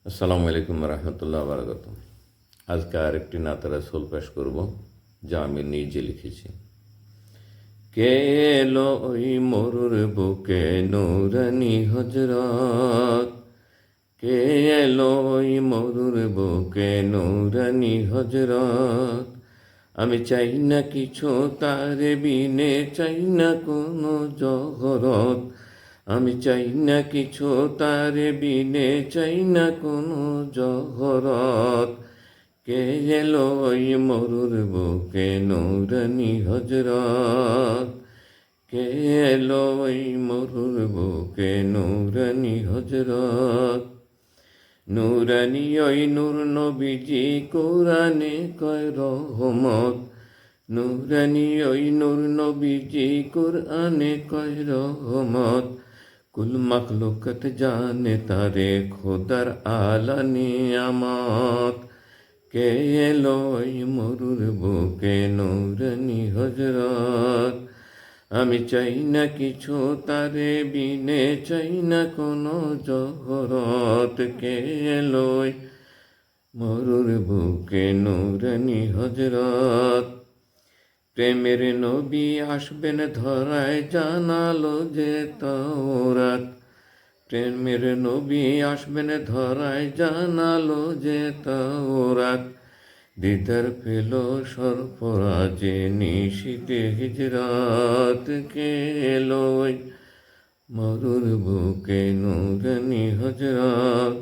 আসসালামু আলাইকুম রহমতুল্লাহ বারাকাত। আজকে আরেকটি নাতে রাসূল পেশ করব, যা আমি নিজে লিখেছি। কে এলো ওই মরুর বুকে নূরানি হজরত, কে এলো ওই মরুর বুকে নূরানি হজরত। আমি চাই না কিছু তার বিনে, চাই না কোনো জহরত। আমি চাই না কিছু তার বিনে, চাই না কোনো জহরত। কে এলো ওই মরুর বুকে নূরানি হজরত, কে এলো ওই মরুর বুকে নূরানি হজরত। নূরানি ওই নূর নবীজি কোরআনে কয় রহমত, নূরানি ওই নূর নবীজি কোরআনে কয় রহমত। কুল মখলুকত জানে তারে খোদার আলা নিয়ামত। কে এলো ওই মরুর বুকে নূরানি হজরত। আমি চাই না কিছু তারে বিনে, চাই না কোনো জহরত। কে এলো ওই মরুর বুকে নূরানি হজরত। প্রেমের নবী আসবেন ধরায় জানালো যে তাওরাত, প্রেমের নবী আসবেন ধরায় জানালো যে তাওরাত। দিদার পেল সরফরাজে নিশিতে হিজরাত। কে এলো ওই মরুর বুকে নূরানি হজরত।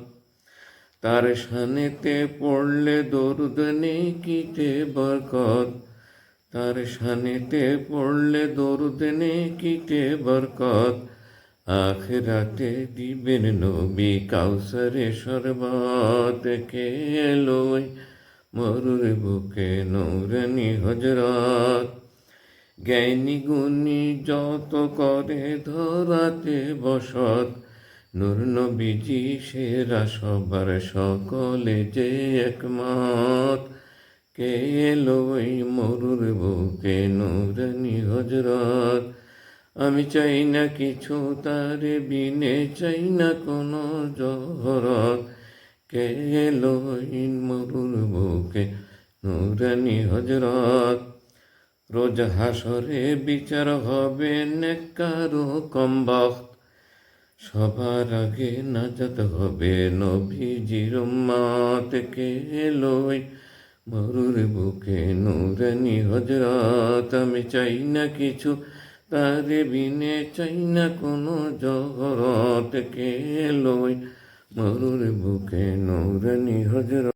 তার শানেতে পড়লে দরুদ নেকিতে বরকত, তার শানেতে পড়লে দরুদ নেকিতে বরকত। আখিরাতে দিবেন নবী কাউসারে শরবত। কে এলো ওই মরুর বুকে নূরানি হজরত। জ্ঞানী গুণী যত করে ধরাতে বসত, নূর নবীজি সেরা সবার সকলে যে একমত। কে এলো ওই মরুর বুকে নূরানি হজরত। আমি চাই না কিছু তার বিনে, চাই না কোনো জহরত। কে এলো ওই মরুর বুকে নূরানি হজরত। রোজ হাসরে বিচার হবে নেককার ও কমবখ্ত, সবার আগে নাজাত হবে নবীজির উম্মত। কে এলো ওই মরুর বুকে নূরানি হজরত। আমি চাই না কিছু তার বিনে, চাই না কোনো জহরত। কে এলো ওই মরুর বুকে নূরানি হজরত।